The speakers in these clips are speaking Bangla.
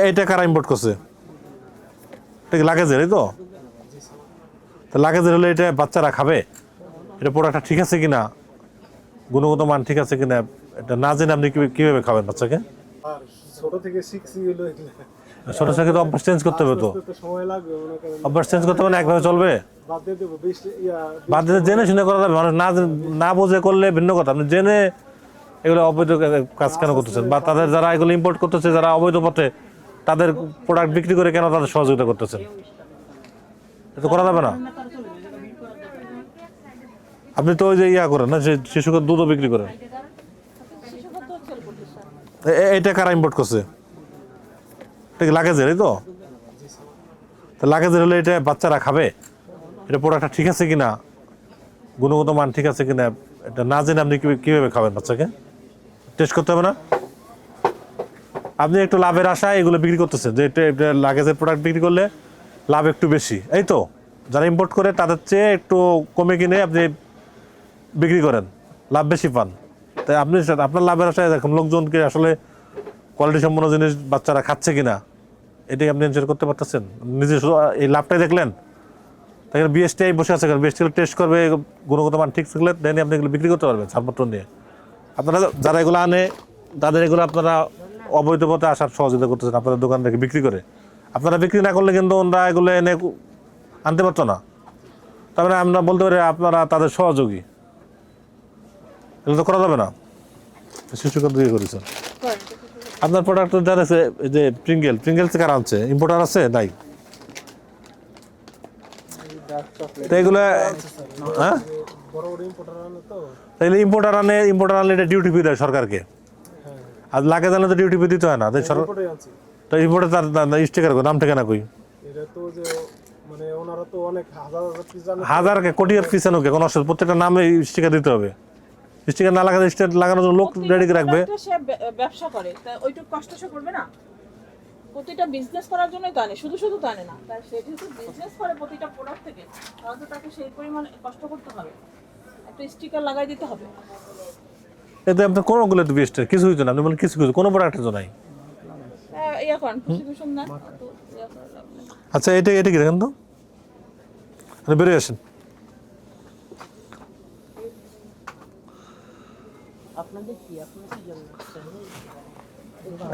এইটা কারা ইম্পোর্ট করছে? এটা কি লাগেজের, এই তো? লাগেজের হলে এটা বাচ্চারা খাবে? এটা প্রোডাক্টটা ঠিক আছে কিনা, গুণগত মান ঠিক আছে কিনা, এটা না জেনে আপনি কিভাবে খাবেন বাচ্চাকে? আর ছোট থেকে শিখছি হলো এগুলা। ছোট থেকে তো অভ্যাস চেঞ্জ করতে হবে তো। আস্তে আস্তে তো সময় লাগবে, মনে করেন অভ্যাস চেঞ্জ করতে হবে না, একভাবে চলবে? বাদ দিয়ে দেবো বাদ দিতে জেনে শুনে করা যাবে, মানুষ না বুঝে করলে ভিন্ন কথা। আপনি জেনে এগুলো অবৈধ কাজ কেন করতেছেন? বা তাদের যারা এগুলো ইম্পোর্ট করতেছে, যারা অবৈধ পথে তাদের প্রোডাক্ট বিক্রি করে কেন তাদের সহযোগিতা করতেছেন? এটা করা যাবে না। আপনি তো ওই যে ইয়া করেন না, যে শিশুকে দুধও বিক্রি করেন, এইটা কারা ইম্পোর্ট করছে? এটা কি লাগেজের, এই তো? লাগেজের হলে এটা বাচ্চারা খাবে? এটা প্রোডাক্টটা ঠিক আছে কিনা, গুণগত মান ঠিক আছে কিনা, এটা না জেনে আপনি কিভাবে খাবেন বাচ্চাকে? টেস্ট করতে হবে না? আপনি একটু লাভের আশায় এগুলো বিক্রি করতেছেন, যে এটা লাগেজের প্রোডাক্ট বিক্রি করলে লাভ একটু বেশি, এই তো? যারা ইম্পোর্ট করে তাদের চেয়ে একটু কমে কিনে আপনি বিক্রি করেন, লাভ বেশি পান। তাই আপনি আপনার লাভের আশায় দেখুন লোকজনকে আসলে কোয়ালিটি সম্পন্ন জিনিস বাচ্চারা খাচ্ছে কিনা এটাই আপনি এনশিওর করতে পারতেছেন? নিজে শুধু এই লাভটাই দেখলেন, তাই বিএসটিআই বসে আছে, বিএসটি টেস্ট করবে, গুণগত মান ঠিক থাকলে দেন আপনি এগুলো বিক্রি করতে পারবেন ছাড়পত্র নিয়ে। আপনারা যারা এগুলো আনে তাদের এগুলো আপনারা অবৈধ পথে আসার সহযোগিতা করতেছেন আপনাদের দোকান থেকে বিক্রি করে। আপনারা বিক্রি না করলে কিন্তু ওনারা এগুলো এনে আনতে পারতো না। তারপরে আমরা বলতে পারি আপনারা তাদের সহযোগী। এগুলো তো করা যাবে না। শিশুকে দিয়ে করেছেন আপনার প্রোডাক্ট জানাচ্ছে যে প্রিঙ্গেলস কার আনছে? ইম্পোর্টার আছে নাই? তো এগুলো হ্যাঁ, বড় বড় ইম্পোর্টার আনে তো। তাইলে ইম্পোর্টার আনলে এটা ডিউটি ফি দেয় সরকারকে, আর লাগে জানলে তো ডিউটি ফি দিতে হয় না। ইম্পোর্টারই আনছি। তো ইম্পোর্টার তার স্টিকার নাম ঠিকানা কই? এটা তো যে মানে ওনারা তো অনেক হাজার হাজার পিস জানে। হাজার কোটি আর পিছানো কে কোনো অসুবিধা, প্রত্যেকটা নামে স্টিকার দিতে হবে। স্টিকার না লাগালে স্টিকার লাগানোর জন্য লোক রেডি করে রাখবে। সে ব্যবসা করে তা ওইটুকু কষ্ট সে করবে না? প্রতিটা বিজনেস করার জন্যই তো আনে, শুধু শুধু তো আনে না। তাই সে যেহেতু বিজনেস করে প্রতিটা প্রোডাক্ট থেকে, তাহলে তো তাকে সেই পরিমাণ কষ্ট করতে হবে, একটা স্টিকার লাগাই দিতে হবে। এতে আপনার কোনোগুলো তো বেস্ট কিছু হইতো না, আপনি বলেন কিছু কোনো প্রোডাক্টের তো নাই। ইয়া করেন প্রসিকিউশন না তো ইয়া করে লাভ নেই। আচ্ছা এটা কি দেখেন তো, আপনি বেরিয়ে আসেন।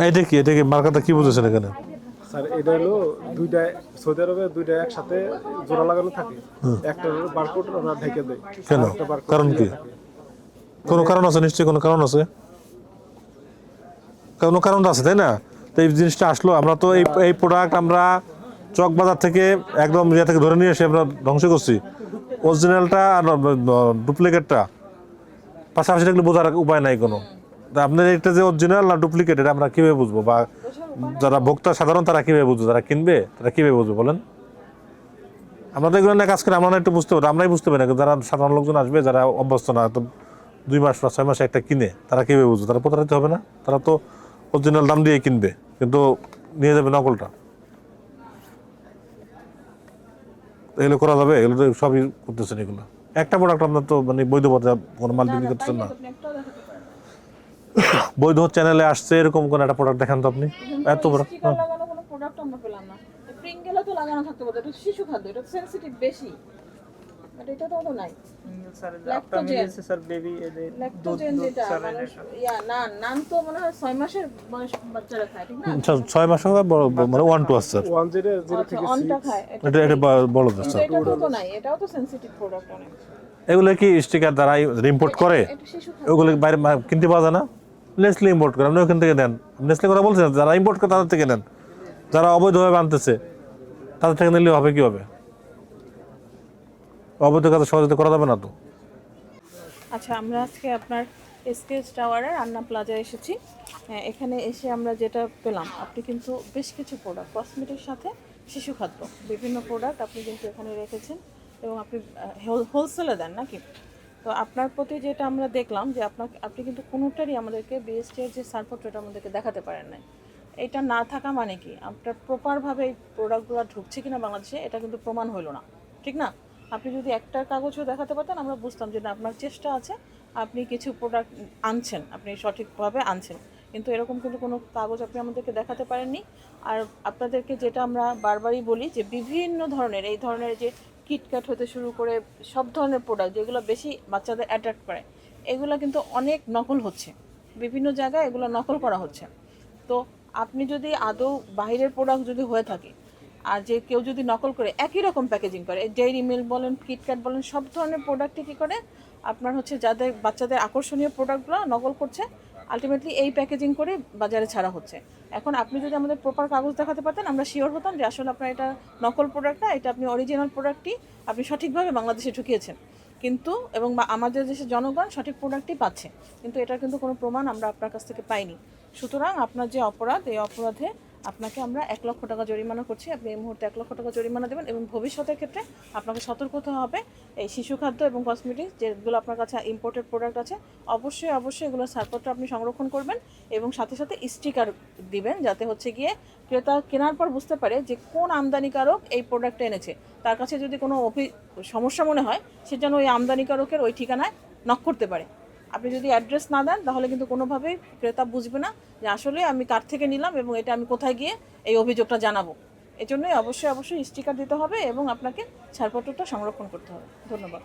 এটা কি মার্কাটা কি বুঝেছেন এখানে? স্যার এটা হলো দুইটা, সৌদি আরবে দুইটা একসাথে জোড়া লাগানো থাকে, একটা বারকোড ওরা ঢেকে দেয়। কেন? কারণ কি? কোনো কারণ আছে নিশ্চয়ই, কোনো কারণ আছে, কোনো কারণ আছে তাই না? তো এই জিনিসটা আসলো, আমরা তো এই প্রোডাক্ট আমরা চকবাজার থেকে একদম ইয়ে থেকে ধরে নিয়ে এসে আমরা ধ্বংস করছি। অরিজিনালটা আর ডুপ্লিকেটটা পাশাপাশি থাকলে বোঝার উপায় নাই কোনো। তা আপনার এটা যে অরিজিনাল না ডুপ্লিকেট এটা আমরা কীভাবে বুঝবো? বা যারা ভোক্তা সাধারণ তারা কীভাবে বুঝবো? যারা কিনবে তারা কীভাবে বুঝবে বলেন? আমরা তো এগুলো নিয়ে কাজ করে আমরা একটু বুঝতে পারি, আমরাই বুঝতে পারি না, যারা সাধারণ লোকজন আসবে যারা অভ্যস্ত না, তো 2 মাস বা 6 মাসে একটা কিনে তারা কীভাবে বুঝবে? তারা প্রতারিত হবে না? তারা তো অরিজিনাল দাম দিয়ে কিনবে কিন্তু নিয়ে যাবে নকলটা। এগুলো করা যাবে? এগুলো তো সবই করতেছেন এগুলো। একটা প্রোডাক্ট আপনার তো মানে বৈধ পথে কোনো মাল বিক্রি করতেছেন না। আপনি একটাও দেখাতে পারেন বৈধ চ্যানেলে আসছে এরকম কোন একটা প্রোডাক্ট দেখান তো আপনি। এত বড় স্টিকার লাগানো কোনো প্রোডাক্ট আমরা পেলাম না। প্রিঙ্গেলও তো লাগানো থাকতে পারে, এটা শিশু খাদ্য, এটা সেনসিটিভ বেশি, বাট এটা তো নাই। ল্যাকটোজেন যেটা মানুষ ইয়া নান তো মনে হয় 6 মাসের বয়স বাচ্চারা খায়, ঠিক না? 6 মাস হবে বড় মানে 1 টু আছে স্যার। 100 থেকে অনটা খায়, এটা বড় কিন্তু স্যার। এটা তো নাই, এটাও তো সেনসিটিভ প্রোডাক্ট অনেক। এগুলো কি স্টিকার দ্বারা ইম্পোর্ট করে? এটা শিশু খাদ্য। ওগুলো বাইরে কিনতে পাওয়া যায় না? নেসলে ইম্পোর্ট করে, আপনি ওখান থেকে নেন। নেসলে কথা বলছেন, যারা ইম্পোর্ট করে তাদের থেকে নেন, যারা অবৈধভাবে আনতেছে তাদের থেকে নিলে হবে কি হবে? অবৈধ কাজে সহযোগিতা করা যাবে না তো। আচ্ছা, আমরা আজকে আপনার এসকেএস টাওয়ারের আন্না প্লাজায় এসেছি। এখানে এসে আমরা যেটা পেলাম, আপনি কিন্তু বেশ কিছু প্রোডাক্ট কসমেটিক্স সাথে শিশু খাদ্য বিভিন্ন প্রোডাক্ট আপনি কিন্তু এখানে রেখেছেন এবং আপনি হোলসেলে দেন নাকি? তো আপনার প্রতি যেটা আমরা দেখলাম যে আপনি কিন্তু কোনোটারই আমাদেরকে বিএসটি এর যে ছাড়পত্রটা আমাদেরকে দেখাতে পারেন নাই। এটা না থাকা মানে কি আপনার প্রপারভাবে এই প্রোডাক্টগুলো ঢুকছে কিনা বাংলাদেশে এটা কিন্তু প্রমাণ হলো না, ঠিক না? আপনি যদি একটা কাগজও দেখাতে পারতেন আমরা বুঝতাম যে না আপনার চেষ্টা আছে, আপনি কিছু প্রোডাক্ট আনছেন, আপনি সঠিকভাবে আনছেন। কিন্তু এরকম কিন্তু কোনো কাগজ আপনি আমাদেরকে দেখাতে পারেননি। আর আপনাদেরকে যেটা আমরা বারবারই বলি যে বিভিন্ন ধরনের এই ধরনের যে কিটক্যাট হতে শুরু করে সব ধরনের প্রোডাক্ট যেগুলো বেশি বাচ্চাদের অ্যাট্রাক্ট করে, এগুলো কিন্তু অনেক নকল হচ্ছে, বিভিন্ন জায়গায় এগুলো নকল করা হচ্ছে। তো আপনি যদি আদৌ বাইরের প্রোডাক্ট যদি হয়ে থাকে আর যে কেউ যদি নকল করে একই রকম প্যাকেজিং করে, ডেইরি মিল্ক বলেন, কিটক্যাট বলেন, সব ধরনের প্রোডাক্টই কী করে আপনার হচ্ছে যাদের বাচ্চাদের আকর্ষণীয় প্রোডাক্টগুলো নকল করছে, আলটিমেটলি এই প্যাকেজিং করে বাজারে ছাড়া হচ্ছে। এখন আপনি যদি আমাদের প্রপার কাগজ দেখাতে পারতেন, আমরা শিওর হতাম যে আসলে আপনার এটা নকল প্রোডাক্ট না, এটা আপনি অরিজিনাল প্রোডাক্টটি আপনি সঠিকভাবে বাংলাদেশে ঢুকিয়েছেন। কিন্তু এবং আমাদের দেশের জনগণ সঠিক প্রোডাক্টই পাচ্ছে, কিন্তু এটার কিন্তু কোনো প্রমাণ আমরা আপনার কাছ থেকে পাইনি। সুতরাং আপনার যে অপরাধ, এই অপরাধে আপনাকে আমরা 1 লক্ষ টাকা জরিমানা করছি। আপনি এই মুহূর্তে 1 লক্ষ টাকা জরিমানা দেবেন এবং ভবিষ্যতের ক্ষেত্রে আপনাকে সতর্ক হতে হবে। এই শিশু খাদ্য এবং কসমেটিক্স যেগুলো আপনার কাছে ইম্পোর্টেড প্রোডাক্ট আছে, অবশ্যই অবশ্যই এগুলোর ছাড়পত্র আপনি সংরক্ষণ করবেন এবং সাথে সাথে স্টিকার দিবেন, যাতে হচ্ছে গিয়ে ক্রেতা কেনার পর বুঝতে পারে যে কোন আমদানিকারক এই প্রোডাক্টটা এনেছে। তার কাছে যদি কোনো সমস্যা মনে হয়, সে যেন ওই আমদানিকারকের ওই ঠিকানায় নক করতে পারে। আপনি যদি অ্যাড্রেস না দেন তাহলে কিন্তু কোনোভাবেই ক্রেতা বুঝবে না যে আসলে আমি কার থেকে নিলাম এবং এটা আমি কোথায় গিয়ে এই অভিযোগটা জানাবো। এজন্যই অবশ্যই অবশ্যই স্টিকার দিতে হবে এবং আপনাকে ছাড়পত্রটা সংরক্ষণ করতে হবে। ধন্যবাদ।